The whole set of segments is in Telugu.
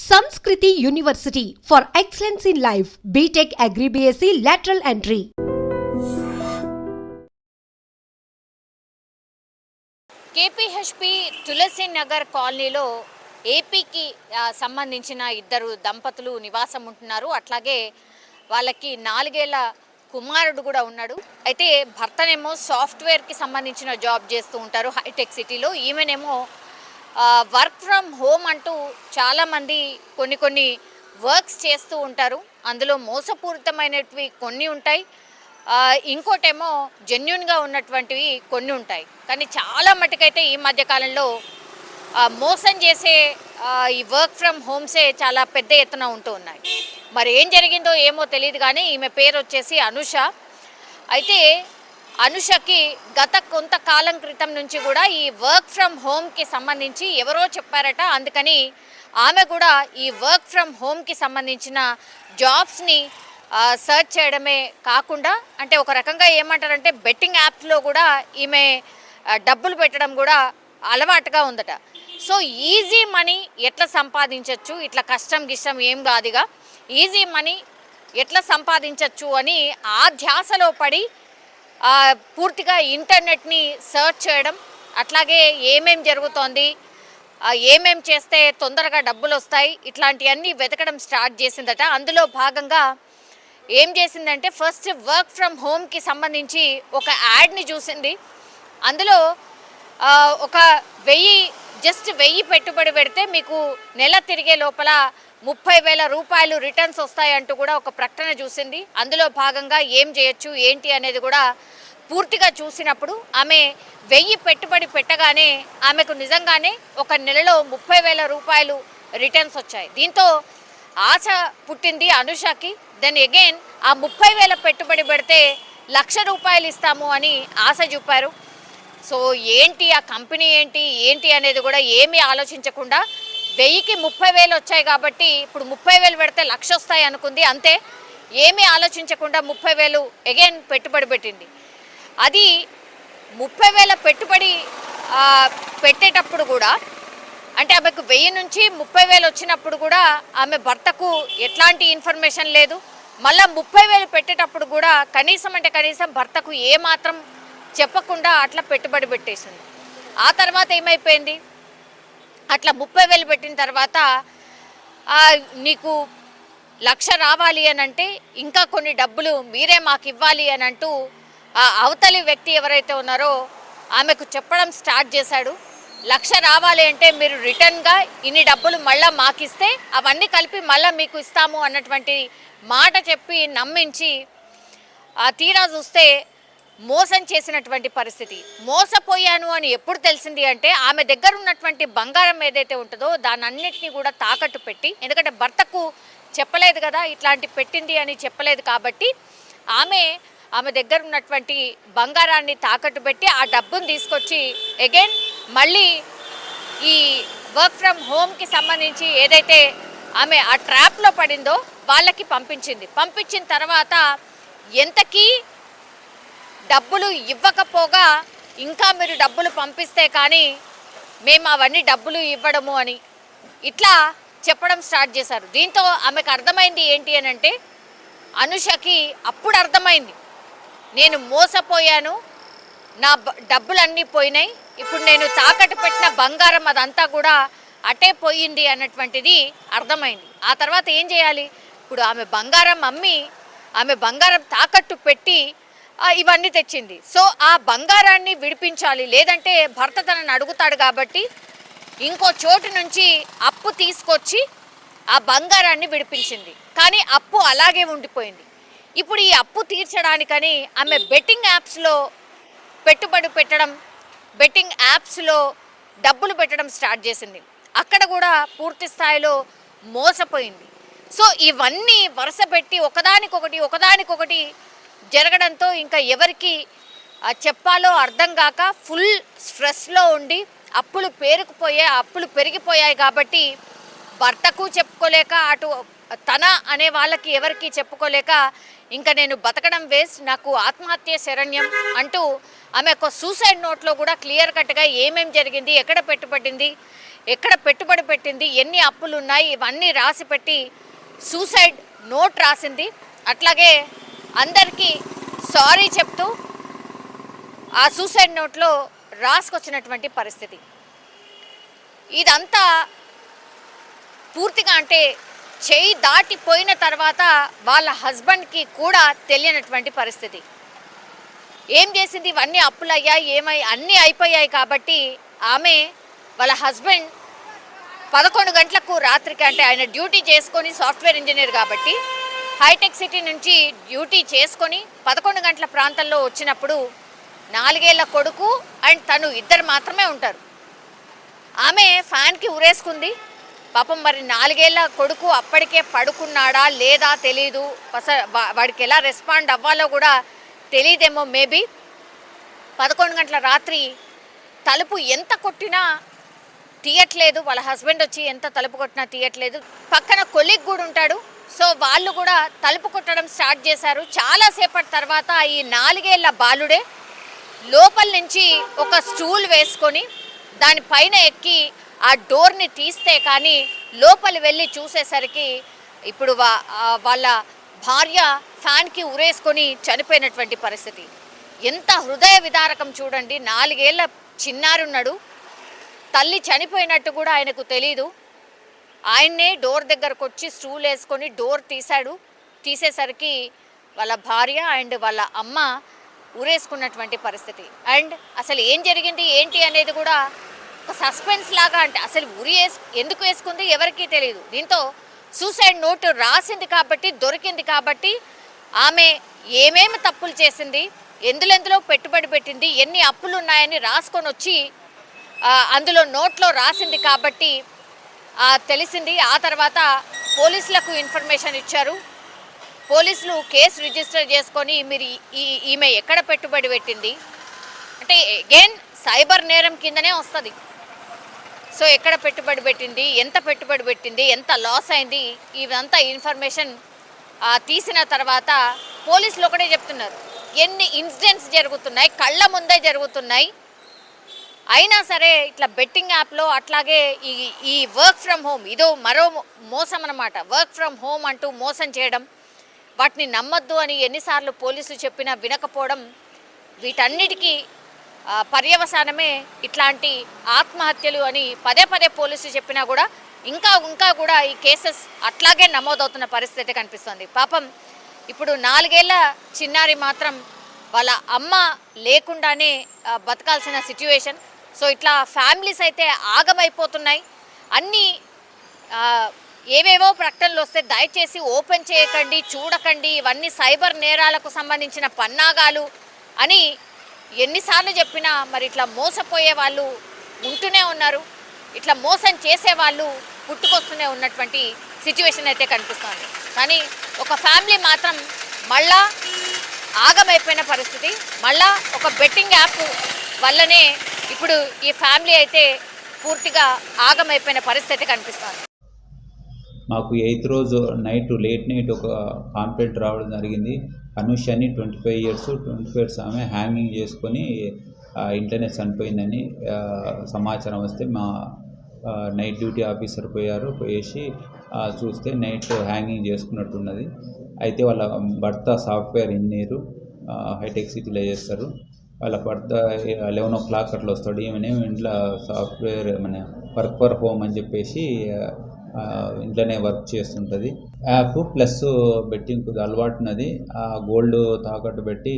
Sanskriti University for excellence in life. BTech Agri BSc lateral entry. KPHP Tulasi Nagar కాలనీలో ఏపీకి సంబంధించిన ఇద్దరు దంపతులు నివాసం ఉంటున్నారు. అట్లాగే వాళ్ళకి 4 ఏళ్ల కుమారుడు కూడా ఉన్నాడు. అయితే భర్తనేమో సాఫ్ట్వేర్కి సంబంధించిన జాబ్ చేస్తూ ఉంటారు హైటెక్ సిటీలో. ఈమెనేమో వర్క్ ఫ్రమ్ హోమ్ అంటూ చాలామంది కొన్ని వర్క్స్ చేస్తూ ఉంటారు. అందులో మోసపూరితమైనవి కొన్ని ఉంటాయి, ఇంకోటేమో జెన్యున్గా ఉన్నటువంటివి కొన్ని ఉంటాయి. కానీ చాలా మటుకైతే ఈ మధ్యకాలంలో మోసం చేసే ఈ వర్క్ ఫ్రమ్ హోమ్సే చాలా పెద్ద ఎత్తున ఉంటూ ఉన్నాయి. మరి ఏం జరిగిందో ఏమో తెలియదు, కానీ ఈమె పేరు వచ్చేసి అనుష. అయితే అనుషకి గత కొంతకాలం క్రితం నుంచి కూడా ఈ వర్క్ ఫ్రమ్ హోమ్కి సంబంధించి ఎవరో చెప్పారట. అందుకని ఆమె కూడా ఈ వర్క్ ఫ్రమ్ హోమ్కి సంబంధించిన జాబ్స్ని సర్చ్ చేయడమే కాకుండా, అంటే ఒక రకంగా ఏమంటారంటే బెట్టింగ్ యాప్స్లో కూడా ఈమె డబ్బులు పెట్టడం కూడా అలవాటుగా ఉందట. సో ఈజీ మనీ ఎట్లా సంపాదించవచ్చు, ఇట్లా కష్టం గిష్టం ఏం కాదుగా, ఈజీ మనీ ఎట్లా సంపాదించవచ్చు అని ఆ ధ్యాసలో పడి పూర్తిగా ఇంటర్నెట్ని సర్చ్ చేయడం, అట్లాగే ఏమేం జరుగుతోంది, ఏమేం చేస్తే తొందరగా డబ్బులు వస్తాయి, ఇట్లాంటివన్నీ వెతకడం స్టార్ట్ చేసిందట. అందులో భాగంగా ఏం చేసిందంటే ఫస్ట్ వర్క్ ఫ్రమ్ హోమ్కి సంబంధించి ఒక యాడ్ని చూసింది. అందులో ఒక 1000 పెట్టుబడి పెడితే మీకు నెల తిరిగే లోపల 30,000 రూపాయలు రిటర్న్స్ వస్తాయంటూ కూడా ఒక ప్రకటన చూసింది. అందులో భాగంగా ఏం చేయొచ్చు ఏంటి అనేది కూడా పూర్తిగా చూసినప్పుడు ఆమె 1000 పెట్టుబడి పెట్టగానే ఆమెకు నిజంగానే ఒక నెలలో 30,000 రూపాయలు రిటర్న్స్ వచ్చాయి. దీంతో ఆశ పుట్టింది అనుషకి. దెన్ అగైన్ ఆ 30,000 పెట్టుబడి పెడితే 1,00,000 రూపాయలు ఇస్తాము అని ఆశ చూపారు. సో ఏంటి ఆ కంపెనీ ఏంటి అనేది కూడా ఏమీ ఆలోచించకుండా 1000కి 30,000 వచ్చాయి కాబట్టి ఇప్పుడు 30,000 పెడితే 1,00,000 వస్తాయి అనుకుంది. అంతే, ఏమీ ఆలోచించకుండా 30,000 అగైన్ పెట్టుబడి పెట్టింది. అది 30,000 పెట్టుబడి పెట్టేటప్పుడు కూడా, అంటే ఆమెకు 1000 నుంచి 30,000 వచ్చినప్పుడు కూడా ఆమె భర్తకు ఎట్లాంటి ఇన్ఫర్మేషన్ లేదు. మళ్ళీ 30,000 పెట్టేటప్పుడు కూడా కనీసం భర్తకు ఏమాత్రం చెప్పకుండా అట్లా పెట్టుబడి పెట్టేసింది. ఆ తర్వాత ఏమైపోయింది, అట్లా 30,000 పెట్టిన తర్వాత నీకు 1,00,000 రావాలి అని అంటే ఇంకా కొన్ని డబ్బులు మీరే మాకు ఇవ్వాలి అని అంటూ ఆ అవతలి వ్యక్తి ఎవరైతే ఉన్నారో ఆమెకు చెప్పడం స్టార్ట్ చేశాడు. 1,00,000 రావాలి అంటే మీరు రిటర్న్గా ఇన్ని డబ్బులు మళ్ళీ మాకు ఇస్తే అవన్నీ కలిపి మళ్ళీ మీకు ఇస్తాము అన్నటువంటి మాట చెప్పి నమ్మించి తీరా చూస్తే మోసం చేసినటువంటి పరిస్థితి. మోసపోయాను అని ఎప్పుడు తెలిసింది అంటే ఆమె దగ్గర ఉన్నటువంటి బంగారం ఏదైతే ఉంటుందో దాని అన్నిటినీ కూడా తాకట్టు పెట్టి, ఎందుకంటే భర్తకు చెప్పలేదు కదా ఇట్లాంటి పెట్టింది అని చెప్పలేదు కాబట్టి ఆమె దగ్గర ఉన్నటువంటి బంగారాన్ని తాకట్టు పెట్టి ఆ డబ్బును తీసుకొచ్చి అగైన్ మళ్ళీ ఈ వర్క్ ఫ్రమ్ హోమ్కి సంబంధించి ఏదైతే ఆమె ఆ ట్రాప్లో పడిందో వాళ్ళకి పంపించింది. పంపించిన తర్వాత ఎంతకీ డబ్బులు ఇవ్వకపోగా ఇంకా మీరు డబ్బులు పంపిస్తే కానీ మేము అవన్నీ డబ్బులు ఇవ్వడము అని ఇట్లా చెప్పడం స్టార్ట్ చేశారు. దీంతో ఆమెకు అర్థమైంది ఏంటి అని అంటే, అనుషకి అప్పుడు అర్థమైంది నేను మోసపోయాను, నా డబ్బులన్నీ పోయినాయి, ఇప్పుడు నేను తాకట్టు పెట్టిన బంగారం అదంతా కూడా అటే పోయింది అన్నటువంటిది అర్థమైంది. ఆ తర్వాత ఏం చేయాలి, ఇప్పుడు ఆమె బంగారం అమ్మి ఆమె బంగారం తాకట్టు పెట్టి ఇవన్నీ తెచ్చింది. సో ఆ బంగారాన్ని విడిపించాలి, లేదంటే భర్త తనని అడుగుతాడు కాబట్టి ఇంకో చోటు నుంచి అప్పు తీసుకొచ్చి ఆ బంగారాన్ని విడిపించింది. కానీ అప్పు అలాగే ఉండిపోయింది. ఇప్పుడు ఈ అప్పు తీర్చడానికని ఆమె బెట్టింగ్ యాప్స్లో పెట్టుబడి పెట్టడం, బెట్టింగ్ యాప్స్లో డబ్బులు పెట్టడం స్టార్ట్ చేసింది. అక్కడ కూడా పూర్తి స్థాయిలో మోసపోయింది. సో ఇవన్నీ వరుస పెట్టి ఒకదానికొకటి జరగడంతో ఇంకా ఎవరికి చెప్పాలో అర్థం కాక ఫుల్ స్ట్రెస్లో ఉండి అప్పులు పెరిగిపోయాయి కాబట్టి భర్తకు చెప్పుకోలేక, అటు తన అనే వాళ్ళకి ఎవరికి చెప్పుకోలేక ఇంకా నేను బతకడం వేస్ట్, నాకు ఆత్మహత్య శరణ్యం అంటూ ఆమె ఒక సూసైడ్ నోట్లో కూడా క్లియర్ కట్గా ఏమేం జరిగింది, ఎక్కడ పెట్టుబడింది, ఎక్కడ పెట్టుబడి పెట్టింది, ఎన్ని అప్పులు ఉన్నాయి, ఇవన్నీ రాసి పెట్టి సూసైడ్ నోట్ రాసింది. అట్లాగే అందరికీ సారీ చెప్తూ ఆ సూసైడ్ నోట్లో రాసుకొచ్చినటువంటి పరిస్థితి. ఇదంతా పూర్తిగా అంటే చేయి దాటిపోయిన తర్వాత వాళ్ళ హస్బెండ్కి కూడా తెలియనటువంటి పరిస్థితి. ఏం చేసింది, ఇవన్నీ అప్పులయ్యాయి, అన్నీ అయిపోయాయి కాబట్టి ఆమె వాళ్ళ హస్బెండ్ 11 గంటలకు రాత్రికి, అంటే ఆయన డ్యూటీ చేసుకొని సాఫ్ట్వేర్ ఇంజనీర్ కాబట్టి హైటెక్ సిటీ నుంచి డ్యూటీ చేసుకొని 11 గంటల ప్రాంతంలో వచ్చినప్పుడు 4 ఏళ్ల కొడుకు అండ్ తను ఇద్దరు మాత్రమే ఉంటారు. ఆమె ఫ్యాన్కి ఉరేసుకుంది. పాపం మరి 4 ఏళ్ల కొడుకు అప్పటికే పడుకున్నాడా లేదా తెలీదు, వాడికి ఎలా రెస్పాండ్ అవ్వాలో కూడా తెలియదేమో. మేబీ 11 గంటల రాత్రి తలుపు ఎంత కొట్టినా తీయట్లేదు, వాళ్ళ హస్బెండ్ వచ్చి ఎంత తలుపు కొట్టినా తీయట్లేదు. పక్కన కొలీగ్ కూడా ఉంటాడు, సో వాళ్ళు కూడా తలుపు కొట్టడం స్టార్ట్ చేశారు. చాలాసేపటి తర్వాత ఈ 4 ఏళ్ల బాలుడే లోపల నుంచి ఒక స్టూల్ వేసుకొని దానిపైన ఎక్కి ఆ డోర్ని తీస్తే కానీ లోపలి వెళ్ళి చూసేసరికి ఇప్పుడు వాళ్ళ భార్య ఫ్యాన్కి ఉరేసుకొని చనిపోయినటువంటి పరిస్థితి. ఎంత హృదయ విదారకం చూడండి. 4 ఏళ్ల చిన్నారున్నాడు, తల్లి చనిపోయినట్టు కూడా ఆయనకు తెలీదు. ఆయన్నే డోర్ దగ్గరకు వచ్చి స్టూల్ వేసుకొని డోర్ తీసేసరికి వాళ్ళ భార్య అండ్ వాళ్ళ అమ్మ ఉరేసుకున్నటువంటి పరిస్థితి. అండ్ అసలు ఏం జరిగింది ఏంటి అనేది కూడా ఒక సస్పెన్స్ లాగా, అంటే అసలు ఎందుకు వేసుకుంది ఎవరికీ తెలియదు. దీంతో సూసైడ్ నోట్ రాసింది కాబట్టి, దొరికింది కాబట్టి, ఆమె ఏమేమి తప్పులు చేసింది, ఎందులో పెట్టుబడి పెట్టింది, ఎన్ని అప్పులు ఉన్నాయని రాసుకొని వచ్చి అందులో నోట్లో రాసింది కాబట్టి తెలిసింది. ఆ తర్వాత పోలీసులకు ఇన్ఫర్మేషన్ ఇచ్చారు. పోలీసులు కేసు రిజిస్టర్ చేసుకొని మీరు ఈమె ఎక్కడ పెట్టుబడి పెట్టింది అంటే అగైన్ సైబర్ నేరం కిందనే వస్తుంది. సో ఎక్కడ పెట్టుబడి పెట్టింది, ఎంత పెట్టుబడి పెట్టింది, ఎంత లాస్ అయింది, ఇదంతా ఇన్ఫర్మేషన్ తీసిన తర్వాత పోలీసులు ఒకటే చెప్తున్నారు, ఎన్ని ఇన్సిడెంట్స్ జరుగుతున్నాయి, కళ్ళ ముందే జరుగుతున్నాయి, అయినా సరే ఇట్లా బెట్టింగ్ యాప్లో అట్లాగే ఈ వర్క్ ఫ్రమ్ హోమ్ ఇదో మరో మోసం అన్నమాట. వర్క్ ఫ్రమ్ హోమ్ అంటూ మోసం చేయడం, వాటిని నమ్మొద్దు అని ఎన్నిసార్లు పోలీసులు చెప్పినా వినకపోవడం, వీటన్నిటికీ పర్యవసానమే ఇట్లాంటి ఆత్మహత్యలు అని పదే పోలీసులు చెప్పినా కూడా ఇంకా కూడా ఈ కేసెస్ అట్లాగే నమోదవుతున్న పరిస్థితి కనిపిస్తుంది. పాపం ఇప్పుడు 4 ఏళ్ల చిన్నారి మాత్రం వాళ్ళ అమ్మ లేకుండానే బతకాల్సిన సిచ్యువేషన్. సో ఇట్లా ఫ్యామిలీస్ అయితే ఆగమైపోతున్నాయి. అన్నీ ఏవేవో ప్రకటనలు వస్తే దయచేసి ఓపెన్ చేయకండి, చూడకండి, ఇవన్నీ సైబర్ నేరాలకు సంబంధించిన పన్నాగాలు అని ఎన్నిసార్లు చెప్పినా మరి ఇట్లా మోసపోయే వాళ్ళు ఉంటూనే ఉన్నారు, ఇట్లా మోసం చేసే వాళ్ళు పుట్టుకొస్తూనే ఉన్నటువంటి సిచ్యువేషన్ అయితే కనిపిస్తుంది. కానీ ఒక ఫ్యామిలీ మాత్రం మళ్ళా ఆగమైపోయిన పరిస్థితి. మళ్ళా ఒక బెట్టింగ్ యాప్ వల్లనే ఇప్పుడు ఈ ఫ్యామిలీ అయితే పూర్తిగా ఆగమైపోయిన పరిస్థితి కనిపిస్తుంది. మాకు 8th రోజు లేట్ నైట్ ఒక కాంప్లైంట్ రావడం జరిగింది. అనుషని 25 years ఆమె హ్యాంగింగ్ చేసుకొని ఇంట్లోనే చనిపోయిందని సమాచారం వస్తే మా నైట్ డ్యూటీ ఆఫీసర్ పోయేసి చూస్తే నైట్ హ్యాంగింగ్ చేసుకున్నట్టున్నది. అయితే వాళ్ళ భర్త సాఫ్ట్వేర్ ఇంజనీరు హైటెక్ సిటీలో చేస్తారు. వాళ్ళ భర్త 11 o'clock అట్లా వస్తాడు. ఈమెనేమో ఇంట్లో సాఫ్ట్వేర్ వర్క్ ఫర్ హోమ్ అని చెప్పేసి ఇంట్లోనే వర్క్ చేస్తుంటుంది. యాప్ ప్లస్ బెట్టింగ్ కొద్దిగా అలవాటు ఉన్నది. ఆ గోల్డ్ తాకట్టు పెట్టి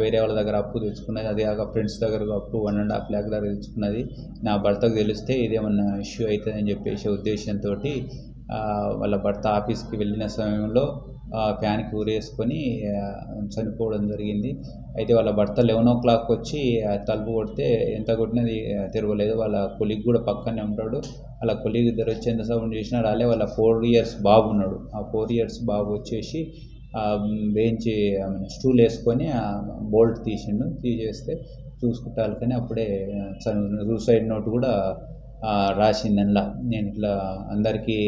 వేరే వాళ్ళ దగ్గర అప్పు తెచ్చుకున్నది. అదే కాక ఫ్రెండ్స్ దగ్గర అప్పు 1.5 lakh దగ్గర తెచ్చుకున్నది. నా భర్తకు తెలిస్తే ఇదేమన్నా ఇష్యూ అవుతుందని చెప్పేసి ఉద్దేశంతో వాళ్ళ భర్త ఆఫీస్కి వెళ్ళిన సమయంలో ఫ్యాన్కి ఊరేసుకొని చనిపోవడం జరిగింది. అయితే వాళ్ళ భర్త 11 o'clock వచ్చి తలుపు కొడితే ఎంత కొట్టినది తిరగలేదు. వాళ్ళ కొలీగ్ కూడా పక్కనే ఉంటాడు. వాళ్ళ కొలీగ్ ఇద్దరు వచ్చి ఎంత సౌండ్ చేసినా రాలే. వాళ్ళ 4 years బాబు ఉన్నాడు. ఆ 4 years బాబు వచ్చేసి బెంచ్ స్టూల్ వేసుకొని బోల్ట్ తీసేస్తే చూసుకుంటారు. కానీ అప్పుడే సూసైడ్ నోట్ కూడా రాసింది. అందులో నేను ఇట్లా అందరికీ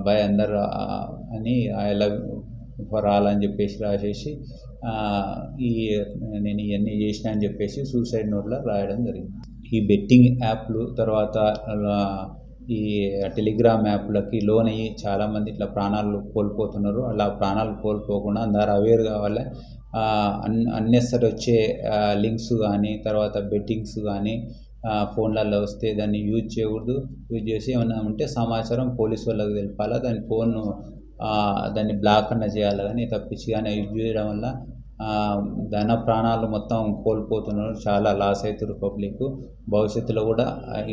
బై అందరు అని ఐ లవ్ ఫర్ ఆల్ అని చెప్పేసి రాసేసి నేను ఇవన్నీ చేసిన అని చెప్పేసి సూసైడ్ నోట్లో రాయడం జరిగింది. ఈ బెట్టింగ్ యాప్లు తర్వాత ఈ టెలిగ్రామ్ యాప్లకి లోన్ అయ్యి చాలామంది ఇట్లా ప్రాణాలు కోల్పోతున్నారు. అలా ప్రాణాలు కోల్పోకుండా అందరూ అవేర్ కావాలి. అన్నెసరీ వచ్చే లింక్స్ కానీ తర్వాత బెట్టింగ్స్ కానీ ఫోన్లలో వస్తే దాన్ని యూజ్ చేయకూడదు. యూజ్ చేసి ఏమైనా ఉంటే సమాచారం పోలీసు వాళ్ళకి తెలపాలి. దాన్ని బ్లాక్ అన్న చేయాలి. కానీ తప్పించి కానీ యూజ్ చేయడం వల్ల ప్రాణాలు మొత్తం కోల్పోతున్నారు. చాలా లాస్ అవుతారు పబ్లిక్. భవిష్యత్తులో కూడా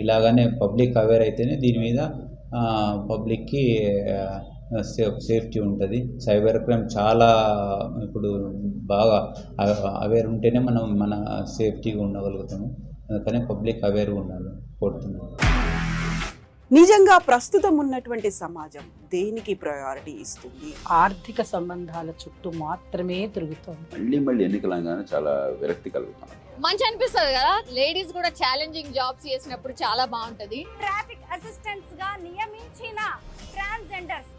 ఇలాగనే పబ్లిక్ అవేర్ అయితేనే దీని మీద పబ్లిక్కి సేఫ్టీ ఉంటుంది. సైబర్ క్రైమ్ చాలా ఇప్పుడు బాగా అవేర్ ఉంటేనే మనం మన సేఫ్టీగా ఉండగలుగుతాము. అందుకనే పబ్లిక్ అవేర్గా ఉండాలి కోరుతున్నాను. నిజంగా ప్రస్తుతం ఉన్నటువంటి సమాజం దేనికి ప్రయారిటీ ఇస్తుంది? ఆర్థిక సంబంధాల చుట్టూ మాత్రమే తిరుగుతుంది. మళ్ళీ ఎన్నికలంగానే చాలా విరక్తి కలుగుతాను. మంచి అనిపిస్తుంది కదా, లేడీస్ కూడా ఛాలెంజింగ్ జాబ్స్ చేసినప్పుడు చాలా బాగుంటది. ట్రాఫిక్ అసిస్టెంట్స్ గా నియమించిన ట్రాన్స్జెండర్స్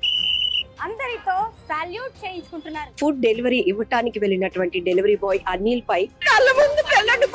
అందరితో సాల్యూట్ చేయించుకుంటున్నారు. ఫుడ్ డెలివరీ ఇవ్వటానికి వెళ్ళినటువంటి డెలివరీ బాయ్ అనిల్ పై కళ్ళ ముందు పెళ్ళండి